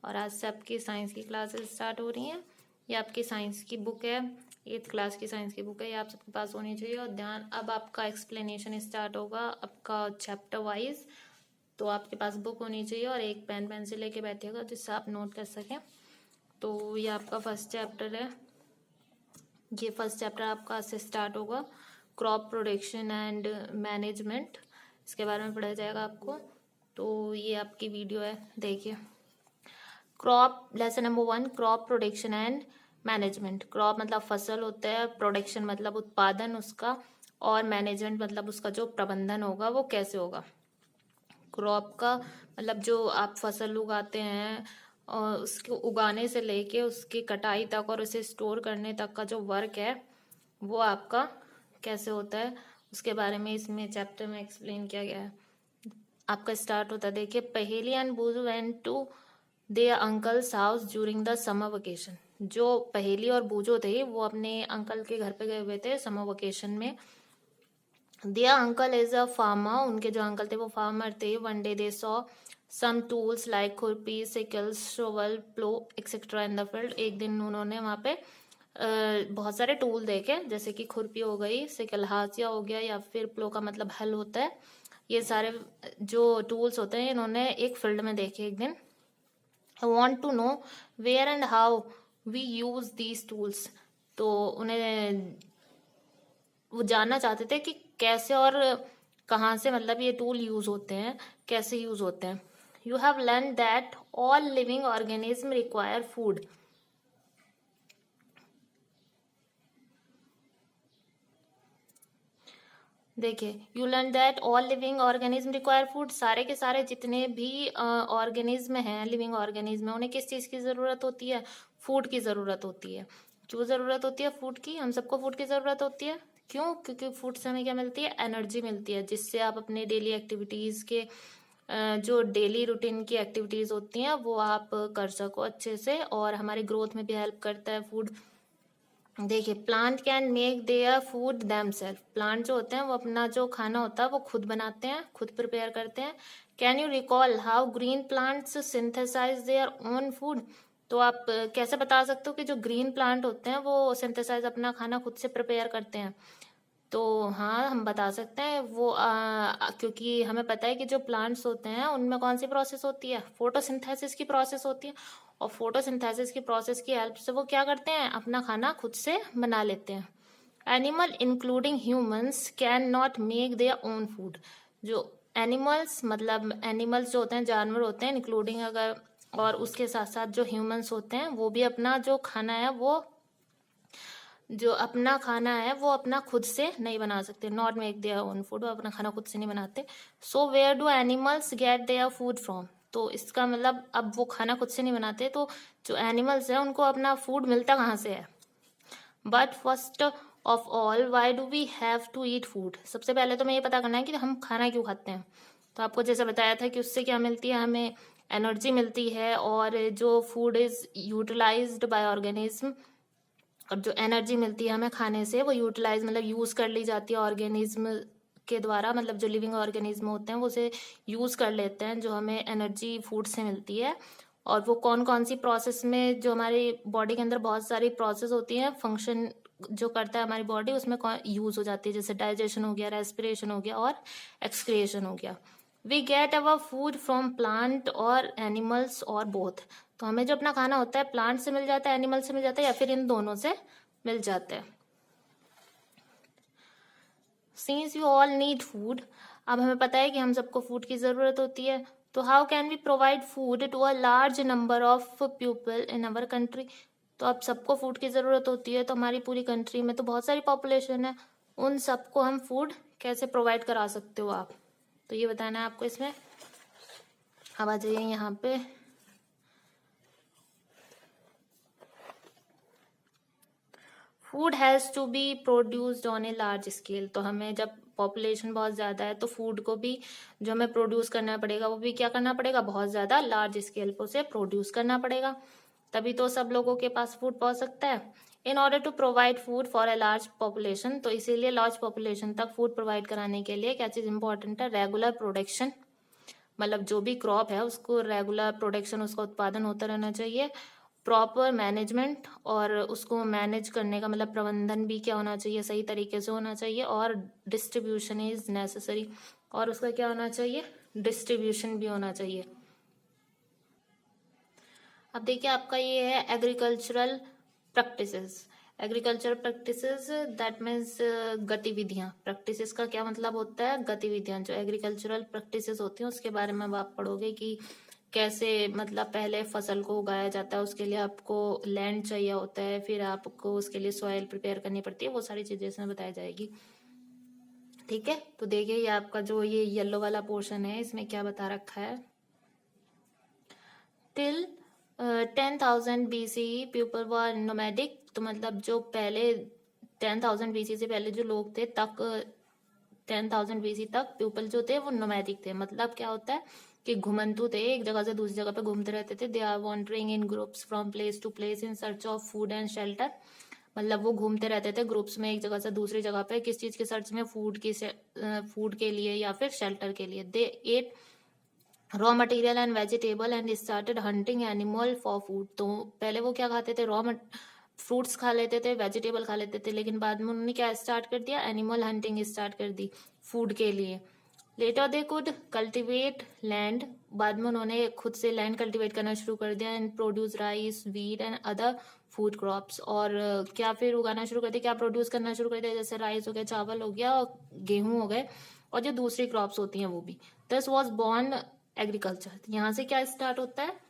और आज से आपकी साइंस की क्लासेस स्टार्ट हो रही हैं। ये आपकी साइंस की बुक है, 8th क्लास की साइंस की बुक है, ये आप सबके पास होनी चाहिए। और ध्यान, अब आपका एक्सप्लेनेशन स्टार्ट होगा आपका चैप्टर वाइज, तो आपके पास बुक होनी चाहिए और एक पेन पेंसिल लेके बैठिएगा जिससे आप नोट कर सकें। तो ये आपका फर्स्ट चैप्टर है, ये फर्स्ट चैप्टर आपका आज से स्टार्ट होगा, क्रॉप प्रोडक्शन एंड मैनेजमेंट, इसके बारे में पढ़ाया जाएगा आपको। तो ये आपकी वीडियो है, देखिए। Crop lesson number 1, crop production and management. Crop मतलब फसल होता है, प्रोडक्शन मतलब उत्पादन उसका, और मैनेजमेंट मतलब उसका जो प्रबंधन होगा वो कैसे होगा। क्रॉप का मतलब जो आप फसल उगाते हैं और उसको उगाने से लेके उसकी कटाई तक और उसे स्टोर करने तक का जो वर्क है वो आपका कैसे होता है, उसके बारे में इसमें चैप्टर में एक्सप्लेन किया गया है। आपका स्टार्ट होता है, देखिए। Paheli and Boojho went to their uncle's house during the summer vacation. जो पहेली और बूजो थे वो अपने अंकल के घर पे गए हुए थे समर वेकेशन में। Their uncle is a farmer, उनके जो अंकल थे वो फार्मर थे। One day they saw some tools like khurpi, sickles, shovel, plough etcetera in the field. एक दिन उन्होंने वहाँ पे बहुत सारे टूल देखे, जैसे कि खुरपी हो गई, सिकल हाशिया हो गया, या फिर प्लो का मतलब हल होता है। ये सारे जो टूल्स होते हैं इन्होंने एक फील्ड में देखे एक दिन। I want to know where and how we use these tools. तो उन्हें वो जानना चाहते थे कि कैसे और कहाँ से मतलब ये टूल यूज होते हैं, कैसे यूज होते हैं। You have learn that all living organism require food. देखिए, you learn that all living organism require food. सारे के सारे जितने भी ऑर्गेनिज्म हैं, लिविंग ऑर्गेनिज्म, उन्हें किस चीज़ की ज़रूरत होती है? फूड की ज़रूरत होती है। क्यों ज़रूरत होती है फूड की? हम सबको फूड की ज़रूरत होती है। क्यों? क्योंकि फूड से हमें क्या मिलती है? एनर्जी मिलती है, जिससे आप अपने डेली एक्टिविटीज़ के जो डेली रूटीन की एक्टिविटीज़ होती हैं वो आप कर सको अच्छे से, और हमारी ग्रोथ में भी हेल्प करता है फूड। देखिए, plant can make their food themself. Plant जो होते हैं वो अपना जो खाना होता है वो खुद बनाते हैं, खुद प्रिपेयर करते हैं। Can you recall how green plants synthesise their own food. तो आप कैसे बता सकते हो कि जो ग्रीन प्लांट होते हैं वो सिंथेसाइज अपना खाना खुद से प्रिपेयर करते हैं? तो हाँ, हम बता सकते हैं वो क्योंकि हमें पता है कि जो प्लांट्स होते हैं उनमें कौन सी प्रोसेस होती है? फोटोसिंथेसिस की प्रोसेस होती है। और फोटोसिंथेसिस की प्रोसेस की हेल्प से वो क्या करते हैं? अपना खाना खुद से बना लेते हैं। Animal including humans can not make their own food. जो एनिमल्स मतलब एनिमल्स जो होते हैं, जानवर होते हैं, इंक्लूडिंग अगर, और उसके साथ साथ जो ह्यूमंस होते हैं वो भी अपना जो खाना है वो अपना खुद से नहीं बना सकते। Not make their own food, वो अपना खाना खुद से नहीं बनाते। So where do animals get their food from. तो इसका मतलब अब वो खाना खुद से नहीं बनाते, तो जो एनिमल्स है उनको अपना फूड मिलता कहाँ से है? But first of all, why do we have to eat food. सबसे पहले तो हमें ये पता करना है कि हम खाना क्यों खाते हैं। तो आपको जैसे बताया था कि उससे क्या मिलती है, हमें एनर्जी मिलती है, और जो food is utilised by organism, और जो एनर्जी मिलती है हमें खाने से वो यूटिलाइज मतलब यूज कर ली जाती है ऑर्गेनिज्म के द्वारा। मतलब जो लिविंग ऑर्गेनिज्म होते हैं वो उसे यूज कर लेते हैं, जो हमें एनर्जी फूड से मिलती है। और वो कौन कौन सी प्रोसेस में, जो हमारी बॉडी के अंदर बहुत सारी प्रोसेस होती हैं, फंक्शन जो करता है हमारी बॉडी, उसमें यूज हो जाती है। जैसे डाइजेशन हो गया, रेस्पिरेशन हो गया, और एक्सक्रिएशन हो गया। We get our food from plant और एनिमल्स और बोथ। तो हमें जो अपना खाना होता है प्लांट से मिल जाता है, एनिमल से मिल जाता है, या फिर इन दोनों से मिल जाता है। Since you all need food, अब हमें पता है कि हम सबको फूड की जरूरत होती है। तो how can we provide food to a large number of people in our country. तो अब सबको फूड की जरूरत होती है, तो हमारी पूरी कंट्री में तो बहुत सारी पॉपुलेशन है, उन सबको हम फूड कैसे प्रोवाइड करा सकते हो आप? तो ये बताना है आपको इसमें। अब आ जाइए यहाँ पे। Food has to be produced on a large scale. तो हमें जब पॉपुलेशन बहुत ज़्यादा है तो फूड को भी जो हमें प्रोड्यूस करना पड़ेगा वो भी क्या करना पड़ेगा? बहुत ज़्यादा लार्ज स्केल पर उसे प्रोड्यूस करना पड़ेगा, तभी तो सब लोगों के पास फूड पहुंच सकता है। In order to provide food for a large population, तो इसीलिए लार्ज पॉपुलेशन तक फूड प्रोवाइड कराने के लिए क्या चीज़ इंपॉर्टेंट है? Regular production. मतलब जो भी क्रॉप है उसको रेगुलर प्रोडक्शन, उसका उत्पादन होता रहना चाहिए, प्रॉपर मैनेजमेंट, और उसको मैनेज करने का मतलब प्रबंधन भी क्या होना चाहिए, सही तरीके से होना चाहिए, और डिस्ट्रीब्यूशन इज नेसेसरी, और उसका क्या होना चाहिए, डिस्ट्रीब्यूशन भी होना चाहिए। अब देखिए आपका ये है agricultural practices. Agricultural practices that means गतिविधियां। प्रैक्टिसेस का क्या मतलब होता है, गतिविधियां। जो एग्रीकल्चरल प्रैक्टिसेस होती हैं उसके बारे में अब आप पढ़ोगे कि कैसे मतलब पहले फसल को उगाया जाता है, उसके लिए आपको लैंड चाहिए होता है, फिर आपको उसके लिए सॉइल प्रिपेयर करनी पड़ती है, वो सारी चीजें इसमें बताई जाएगी। ठीक है, तो देखिए ये आपका जो ये येलो वाला पोर्शन है इसमें क्या बता रखा है, till 10,000 BC people were nomadic. तो मतलब जो पहले 10,000 BC से पहले जो लोग थे तक 10,000 BC तक पीपल जो थे वो नोमैडिक थे। मतलब क्या होता है कि घुमंतु थे, एक जगह से दूसरी जगह पे घूमते रहते थे। They are wandering in groups from place to place in search of food and shelter. मतलब वो घूमते रहते थे ग्रुप्स में एक जगह से दूसरी जगह पे, किस चीज के सर्च में, फूड के लिए या फिर शेल्टर के लिए। They ate raw material and vegetable and started hunting animal for food. तो पहले वो क्या खाते थे, फ्रूट्स खा लेते थे, वेजिटेबल खा लेते थे, लेकिन बाद में उन्होंने क्या स्टार्ट कर दिया, एनिमल हंटिंग स्टार्ट कर दी फूड के लिए। Later they could cultivate land. बाद में उन्होंने खुद से लैंड कल्टिवेट करना शुरू कर दिया and produce rice, wheat and other food crops. और क्या फिर उगाना शुरू कर दिया, क्या प्रोड्यूस करना शुरू कर दिया, जैसे राइस हो गया, चावल हो गया, और गेहूं हो गए, और जो दूसरी क्रॉप्स होती हैं वो भी। दस वॉज बॉर्न एग्रीकल्चर। यहाँ से क्या स्टार्ट होता है,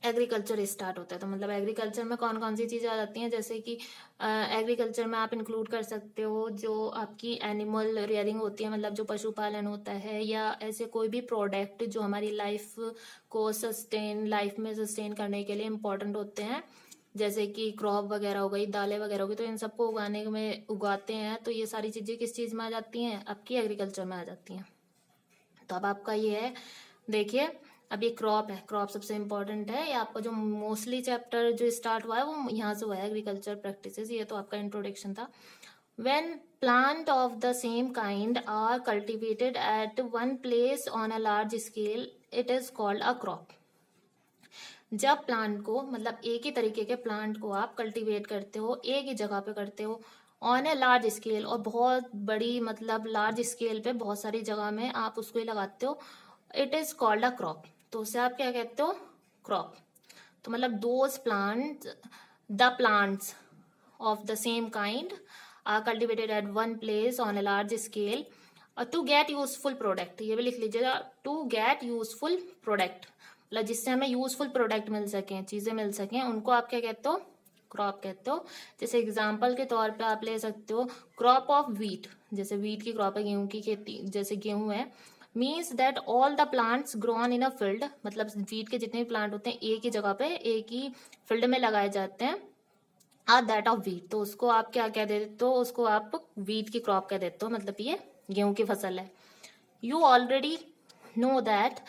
एग्रीकल्चर स्टार्ट होता है। तो मतलब एग्रीकल्चर में कौन कौन सी चीजें आ जाती हैं, जैसे कि एग्रीकल्चर में आप इंक्लूड कर सकते हो जो आपकी एनिमल रियरिंग होती है, मतलब जो पशुपालन होता है, या ऐसे कोई भी प्रोडक्ट जो हमारी लाइफ को लाइफ में सस्टेन करने के लिए इम्पोर्टेंट होते हैं, जैसे कि क्रॉप वगैरह हो गई, दालें वगैरह हो गई। तो इन सबको उगाते हैं, तो ये सारी चीजें किस चीज में आ जाती हैं, आपकी एग्रीकल्चर में आ जाती हैं। तो अब आपका ये है, देखिए अब ये क्रॉप है, क्रॉप सबसे इंपॉर्टेंट है। ये आपका जो मोस्टली चैप्टर जो स्टार्ट हुआ है वो यहाँ से हुआ है, एग्रीकल्चर प्रैक्टिसेस। ये तो आपका इंट्रोडक्शन था। When plant of the same kind are cultivated at one place on a large scale it is called a crop. जब प्लांट को मतलब एक ही तरीके के प्लांट को आप कल्टीवेट करते हो, एक ही जगह पे करते हो, ऑन ए लार्ज स्केल, और बहुत बड़ी मतलब लार्ज स्केल पे बहुत सारी जगह में आप उसको ही लगाते हो, it is called a crop. तो उसे आप क्या कहते हो, क्रॉप। तो मतलब those plant the plants of the same kind are cultivated at one place on a large scale to get useful product. ये भी लिख लीजिएगा, टू गेट यूजफुल प्रोडक्ट, मतलब जिससे हमें यूजफुल प्रोडक्ट मिल सकें, चीजें मिल सकें, उनको आप क्या कहते हो, क्रॉप कहते हो। जैसे एग्जाम्पल के तौर पे आप ले सकते हो क्रॉप ऑफ व्हीट। जैसे व्हीट की क्रॉप है, गेहूं की खेती, जैसे गेहूं है, means that all the plants grown in a field. मतलब व्हीट के जितने भी प्लांट होते हैं एक ही जगह पे एक ही फील्ड में लगाए जाते हैं, आर दैट ऑफ व्हीट। तो उसको आप क्या कह देते हो, उसको आप व्हीट की क्रॉप कह देते हो, मतलब ये गेहूं की फसल है। You already know that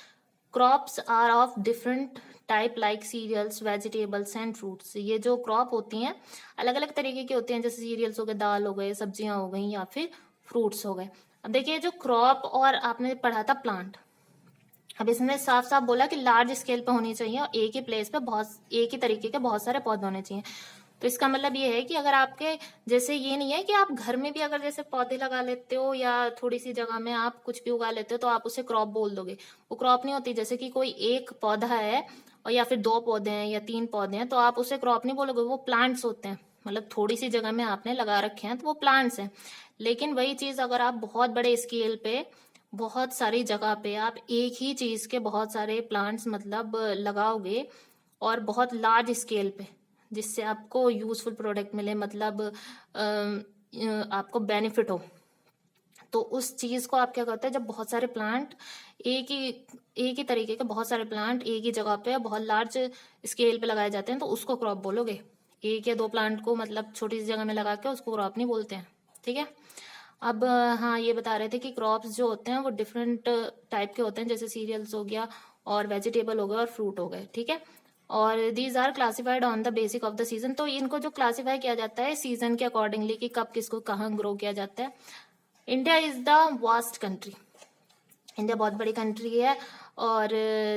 crops are of different type like cereals, vegetables and fruits. ये जो क्रॉप होती हैं अलग अलग तरीके की होती हैं, जैसे सीरियल्स हो गए, दाल हो गए, सब्जियां हो गई, या फिर फ्रूट्स हो गए। अब देखिए जो क्रॉप और आपने पढ़ा था प्लांट, अब इसने साफ साफ बोला कि लार्ज स्केल पे होनी चाहिए और एक ही प्लेस पे एक ही तरीके के बहुत सारे पौधे होने चाहिए। तो इसका मतलब ये है कि अगर आपके जैसे ये नहीं है कि आप घर में भी अगर जैसे पौधे लगा लेते हो या थोड़ी सी जगह में आप कुछ भी उगा लेते हो तो आप उसे क्रॉप बोल दोगे, वो क्रॉप नहीं होती। जैसे कि कोई एक पौधा है और या फिर 2 पौधे हैं या 3 पौधे हैं तो आप उसे क्रॉप नहीं बोलोगे, वो प्लांट्स होते हैं। मतलब थोड़ी सी जगह में आपने लगा रखे हैं तो वो प्लांट्स हैं। लेकिन वही चीज अगर आप बहुत बड़े स्केल पे बहुत सारी जगह पे आप एक ही चीज के बहुत सारे प्लांट्स मतलब लगाओगे और बहुत लार्ज स्केल पे, जिससे आपको यूजफुल प्रोडक्ट मिले, मतलब आपको बेनिफिट हो, तो उस चीज को आप क्या करते हैं, जब बहुत सारे प्लांट एक ही तरीके के बहुत सारे प्लांट एक ही जगह पे बहुत लार्ज स्केल पे लगाए जाते हैं तो उसको क्रॉप बोलोगे। 1 या 2 प्लांट को मतलब छोटी सी जगह में लगा के उसको क्रॉप नहीं बोलते हैं। ठीक है। अब हाँ ये बता रहे थे कि क्रॉप्स जो होते हैं वो डिफरेंट टाइप के होते हैं, जैसे सीरियल्स हो गया और वेजिटेबल हो गए और फ्रूट हो गए। ठीक है। और these are classified on the basic of the season. तो इनको जो क्लासिफाई किया जाता है सीजन के अकॉर्डिंगली कि कब किसको कहाँ ग्रो किया जाता है। India is the vast country. India बहुत बड़ी कंट्री है और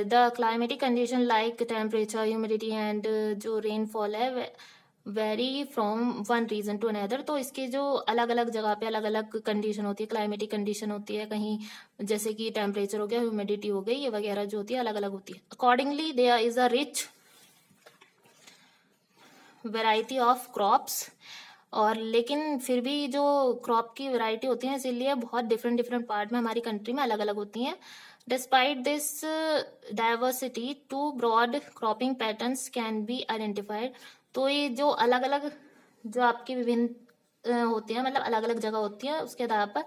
the climatic condition like temperature, humidity and जो रेनफॉल है vary from one region to another. तो इसके जो अलग अलग जगह पे अलग अलग कंडीशन होती है, क्लाइमेटिक कंडीशन होती है, कहीं जैसे कि टेम्परेचर हो गया, ह्यूमिडिटी हो गई, ये वगैरह जो होती है अलग अलग होती है। Accordingly there is a rich variety of crops. और लेकिन फिर भी जो क्रॉप की वैरायटी होती है इसीलिए बहुत डिफरेंट डिफरेंट पार्ट में हमारी कंट्री में अलग अलग होती हैं। Despite this diversity two broad cropping patterns can be identified. तो ये जो अलग अलग जो आपकी विभिन्न होती है, मतलब अलग अलग जगह होती है, उसके आधार पर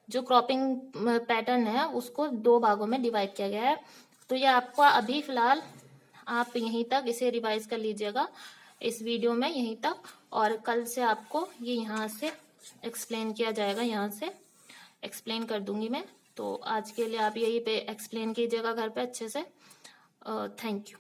जो क्रॉपिंग पैटर्न है उसको दो भागों में डिवाइड किया गया है। तो ये आपको अभी फिलहाल आप यहीं तक इसे रिवाइज कर लीजिएगा इस वीडियो में यहीं तक, और कल से आपको ये यहाँ से एक्सप्लेन किया जाएगा, यहाँ से एक्सप्लेन कर दूंगी मैं। तो आज के लिए आप यही पे एक्सप्लेन कीजिएगा घर पे अच्छे से। Thank you.